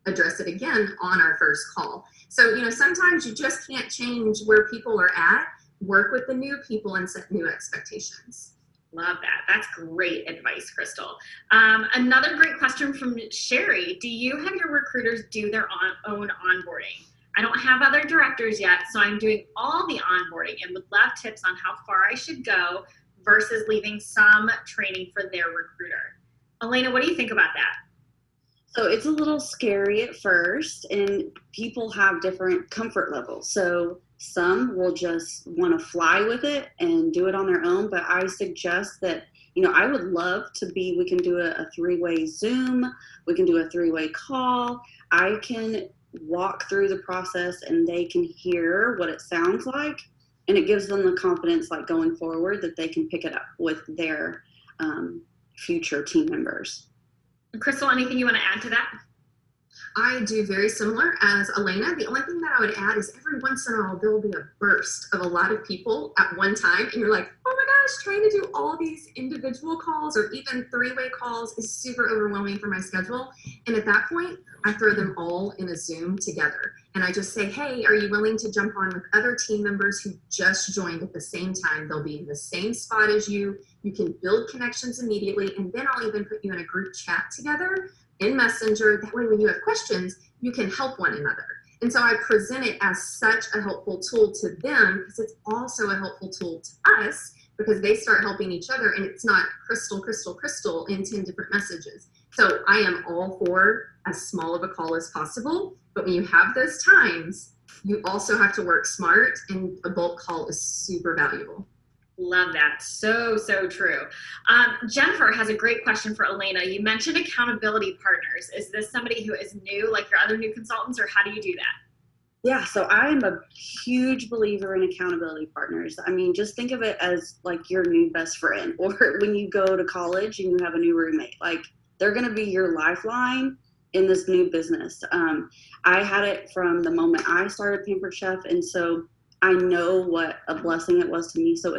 address it again on our first call. So, sometimes you just can't change where people are at. Work with the new people and set new expectations. Love that. That's great advice, Crystal. Another great question from Sherry. Do you have your recruiters do their own onboarding? I don't have other directors yet, so I'm doing all the onboarding and would love tips on how far I should go versus leaving some training for their recruiter. Elena, what do you think about that? So it's a little scary at first, and people have different comfort levels. So some will just want to fly with it and do it on their own. But I suggest that, I would love we can do a 3-way Zoom. We can do a 3-way call. I can walk through the process and they can hear what it sounds like. And it gives them the confidence, like going forward, that they can pick it up with their future team members. Crystal, anything you want to add to that? I do very similar as Elena. The only thing that I would add is every once in a while, there will be a burst of a lot of people at one time. And you're like, oh my gosh, trying to do all these individual calls or even 3-way calls is super overwhelming for my schedule. And at that point, I throw them all in a Zoom together. And I just say, hey, are you willing to jump on with other team members who just joined at the same time? They'll be in the same spot as you. You can build connections immediately. And then I'll even put you in a group chat together in Messenger. That way, when you have questions, you can help one another. And so I present it as such a helpful tool to them, because it's also a helpful tool to us, because they start helping each other, and it's not Crystal, Crystal, Crystal in 10 different messages. So I am all for as small of a call as possible, but when you have those times, you also have to work smart, and a bulk call is super valuable. Love that. So, so true. Jennifer has a great question for Elena. You mentioned accountability partners. Is this somebody who is new, like your other new consultants, or how do you do that? Yeah, so I'm a huge believer in accountability partners. I mean, just think of it as like your new best friend, or when you go to college and you have a new roommate. Like, they're going to be your lifeline in this new business. I had it from the moment I started Pampered Chef, and so I know what a blessing it was to me. So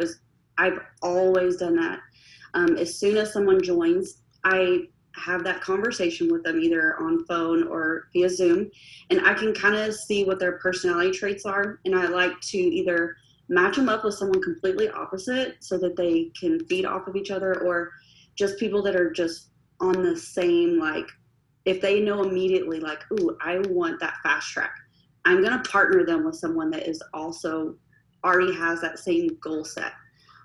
I've always done that. As soon as someone joins, I have that conversation with them either on phone or via Zoom, and I can kind of see what their personality traits are. And I like to either match them up with someone completely opposite so that they can feed off of each other, or just people that are just on the same, like, if they know immediately, like, ooh, I want that fast track, I'm going to partner them with someone that is also already has that same goal set.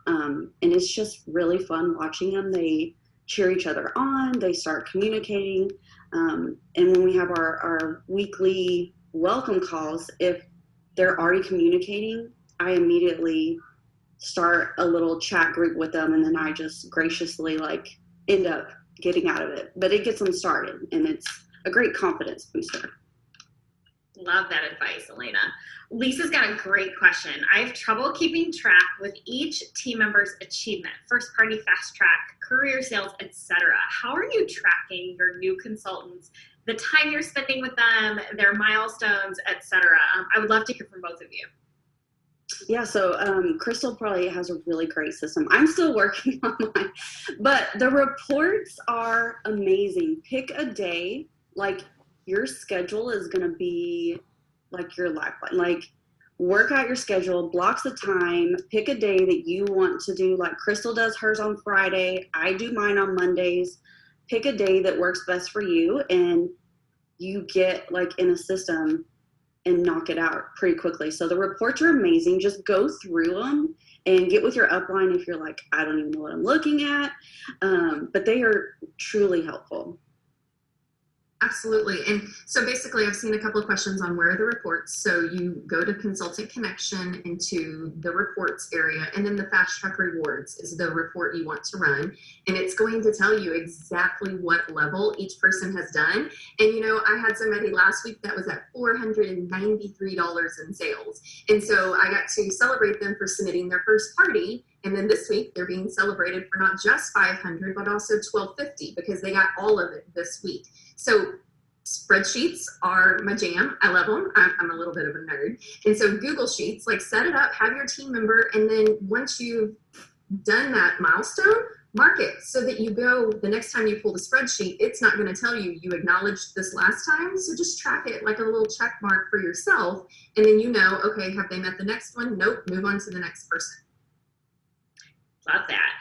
And it's just really fun watching them. They cheer each other on. They start communicating. And when we have our weekly welcome calls, if they're already communicating, I immediately start a little chat group with them. And then I just graciously end up getting out of it. But it gets them started, and it's a great confidence booster. Love that advice, Elena. Lisa's got a great question. I have trouble keeping track with each team member's achievement, first party fast track, career sales, etc. How are you tracking your new consultants, the time you're spending with them, their milestones, etc.? I would love to hear from both of you. Yeah, so Crystal probably has a really great system. I'm still working on mine, but the reports are amazing. Pick a day, like your schedule is going to be like your lifeline. Like, work out your schedule, blocks the time, pick a day that you want to do. Like Crystal does hers on Friday, I do mine on Mondays. Pick a day that works best for you, and you get like in a system and knock it out pretty quickly. So the reports are amazing. Just go through them and get with your upline if you're like, I don't even know what I'm looking at. But they are truly helpful. Absolutely. And so basically, I've seen a couple of questions on where are the reports. So you go to Consultant Connection into the reports area, and then the Fast Track Rewards is the report you want to run. And it's going to tell you exactly what level each person has done. And, you know, I had somebody last week that was at $493 in sales. And so I got to celebrate them for submitting their first party. And then this week they're being celebrated for not just 500, but also 1250 because they got all of it this week. So spreadsheets are my jam. I love them. I'm a little bit of a nerd. And so Google Sheets, like set it up, have your team member, and then once you've done that milestone, mark it so that you go the next time you pull the spreadsheet, it's not going to tell you you acknowledged this last time. So just track it like a little check mark for yourself. And then you know, okay, have they met the next one? Nope, move on to the next person. Love that.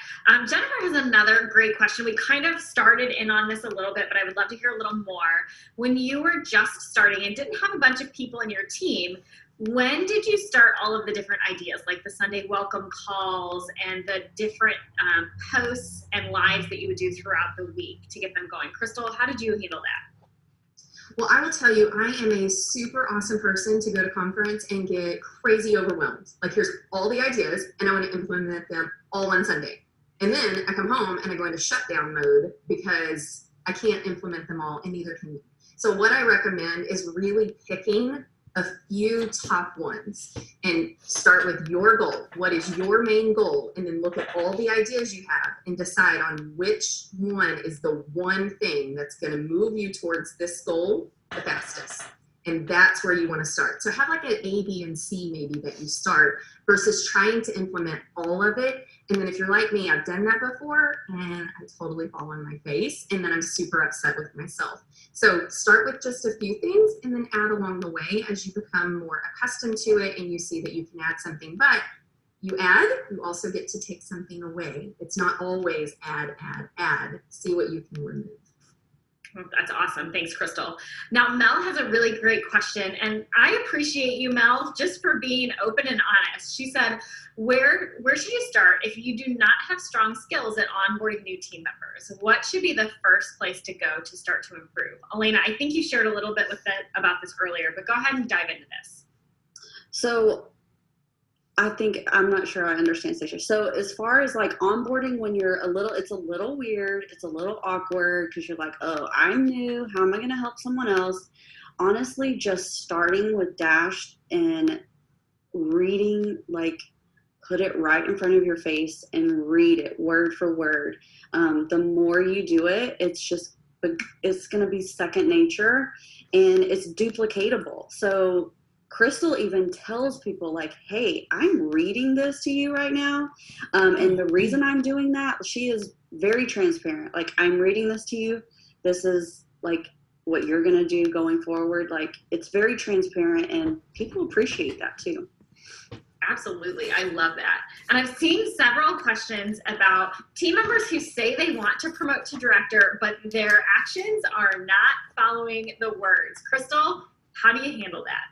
Jennifer has another great question. We kind of started in on this a little bit, but I would love to hear a little more. When you were just starting and didn't have a bunch of people in your team, when did you start all of the different ideas, like the Sunday welcome calls and the different posts and lives that you would do throughout the week to get them going? Crystal, how did you handle that? Well, I will tell you, I am a super awesome person to go to conference and get crazy overwhelmed. Like, here's all the ideas, and I want to implement them all on Sunday. And then I come home and I go into shutdown mode because I can't implement them all, and neither can you. So what I recommend is really picking a few top ones and start with your goal. What is your main goal? And then look at all the ideas you have and decide on which one is the one thing that's going to move you towards this goal the fastest. And that's where you want to start. So have like an A, B, and C maybe that you start versus trying to implement all of it. And then if you're like me, I've done that before and I totally fall on my face and then I'm super upset with myself. So start with just a few things and then add along the way as you become more accustomed to it and you see that you can add something. But you add, you also get to take something away. It's not always add, add, add. See what you can remove. That's awesome. Thanks, Crystal. Now, Mel has a really great question, and I appreciate you, Mel, just for being open and honest. She said, where should you start if you do not have strong skills at onboarding new team members? What should be the first place to go to start to improve? Elena, I think you shared a little bit about this earlier, but go ahead and dive into this. So I'm not sure I understand, Stacia. So as far as like onboarding when it's a little weird, it's a little awkward because you're like, oh, I'm new. How am I going to help someone else? Honestly, just starting with Dash and reading, like put it right in front of your face and read it word for word. The more you do it, it's going to be second nature and it's duplicatable. So Crystal even tells people like, hey, I'm reading this to you right now. And the reason I'm doing that, she is very transparent. Like, I'm reading this to you. This is like what you're going to do going forward. Like, it's very transparent and people appreciate that too. Absolutely. I love that. And I've seen several questions about team members who say they want to promote to director, but their actions are not following the words. Crystal, how do you handle that?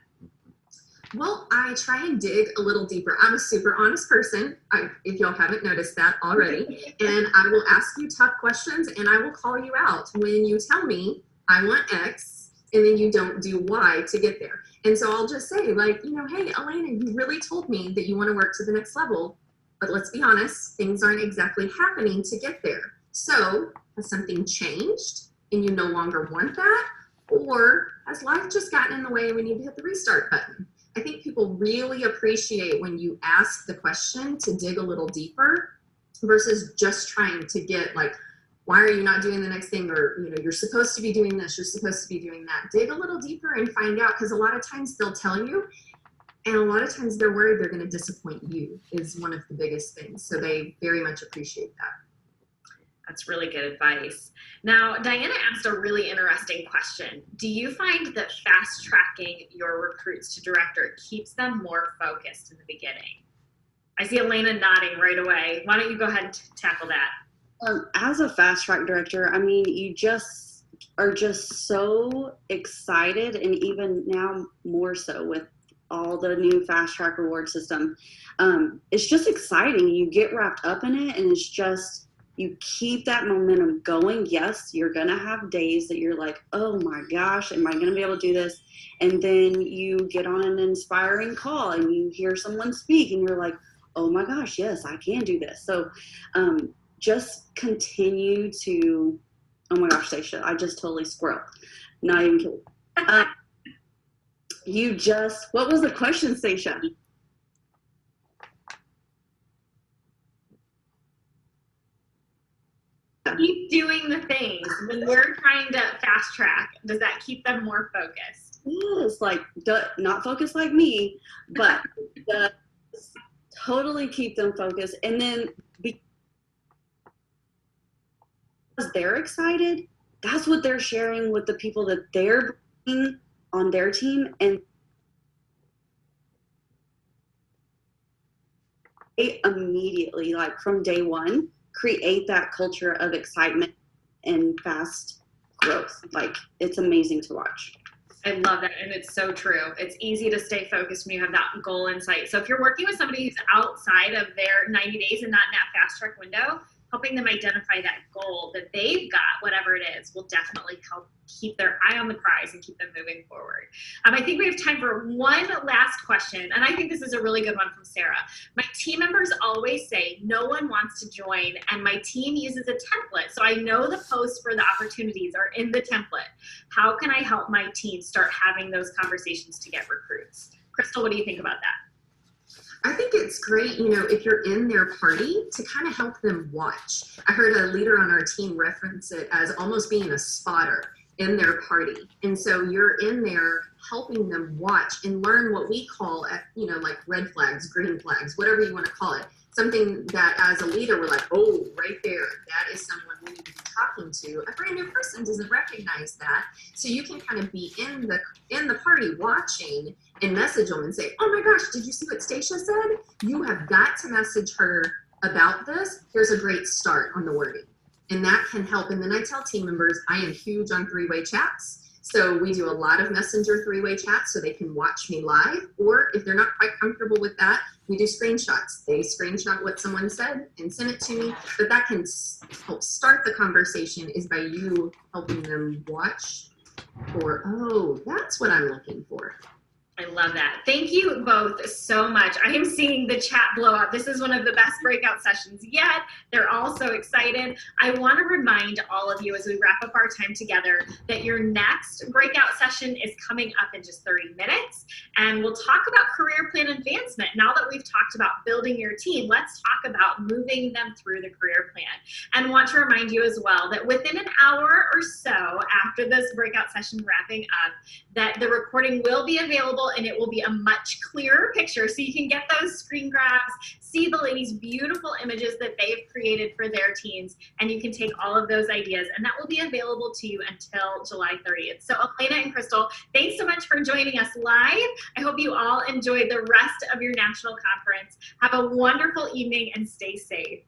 Well, I try and dig a little deeper. I'm a super honest person, if y'all haven't noticed that already, and I will ask you tough questions and I will call you out when you tell me I want X and then you don't do Y to get there. And so I'll just say like, you know, hey, Elena, you really told me that you want to work to the next level, but let's be honest, things aren't exactly happening to get there. So has something changed and you no longer want that? Or has life just gotten in the way and we need to hit the restart button? I think people really appreciate when you ask the question to dig a little deeper versus just trying to get like, why are you not doing the next thing? Or, you know, you're supposed to be doing this, you're supposed to be doing that. Dig a little deeper and find out, because a lot of times they'll tell you, and a lot of times they're worried they're going to disappoint you is one of the biggest things. So they very much appreciate that. That's really good advice. Now, Diana asked a really interesting question. Do you find that fast tracking your recruits to director keeps them more focused in the beginning? I see Elena nodding right away. Why don't you go ahead and tackle that? As a fast track director, I mean, you just are just so excited, and even now more so with all the new fast track reward system. It's just exciting. You get wrapped up in it, and it's just You keep that momentum going. Yes, you're going to have days that you're like, oh my gosh, am I going to be able to do this? And then you get on an inspiring call and you hear someone speak and you're like, oh my gosh, yes, I can do this. So just continue to, oh my gosh, Stacia, I just totally squirreled. Not even kidding. What was the question, Stacia? Keep doing the things. When we're trying to fast track, does that keep them more focused? Yes, like not focused like me, but totally keep them focused. And then because they're excited, that's what they're sharing with the people that they're bringing on their team. And they immediately, like from day one, create that culture of excitement and fast growth. Like, it's amazing to watch. I love that, and it's so true. It's easy to stay focused when you have that goal in sight. So if you're working with somebody who's outside of their 90 days and not in that fast track window, helping them identify that goal that they've got, whatever it is, will definitely help keep their eye on the prize and keep them moving forward. I think we have time for one last question, and I think this is a really good one from Sarah. My team members always say no one wants to join, and my team uses a template, so I know the posts for the opportunities are in the template. How can I help my team start having those conversations to get recruits? Crystal, what do you think about that? I think it's great, if you're in their party, to kind of help them watch. I heard a leader on our team reference it as almost being a spotter in their party. And so you're in there helping them watch and learn what we call, like red flags, green flags, whatever you want to call it. Something that as a leader, we're like, oh, right there, that is someone we need to be talking to. A brand new person doesn't recognize that. So you can kind of be in the party watching and message them and say, oh my gosh, did you see what Stacia said? You have got to message her about this. Here's a great start on the wording. And that can help. And then I tell team members, I am huge on three-way chats. So we do a lot of messenger three-way chats so they can watch me live. Or if they're not quite comfortable with that, we do screenshots. They screenshot what someone said and send it to me. But that can help start the conversation, is by you helping them watch for, oh, that's what I'm looking for. I love that. Thank you both so much. I am seeing the chat blow up. This is one of the best breakout sessions yet. They're all so excited. I want to remind all of you as we wrap up our time together that your next breakout session is coming up in just 30 minutes. And we'll talk about career plan advancement. Now that we've talked about building your team, let's talk about moving them through the career plan. And want to remind you as well that within an hour or so after this breakout session wrapping up, that the recording will be available, and it will be a much clearer picture, so you can get those screen grabs, see the ladies' beautiful images that they've created for their teams, and you can take all of those ideas, and that will be available to you until July 30th. So Elena and Crystal, thanks so much for joining us live. I hope you all enjoyed the rest of your national conference. Have a wonderful evening and stay safe.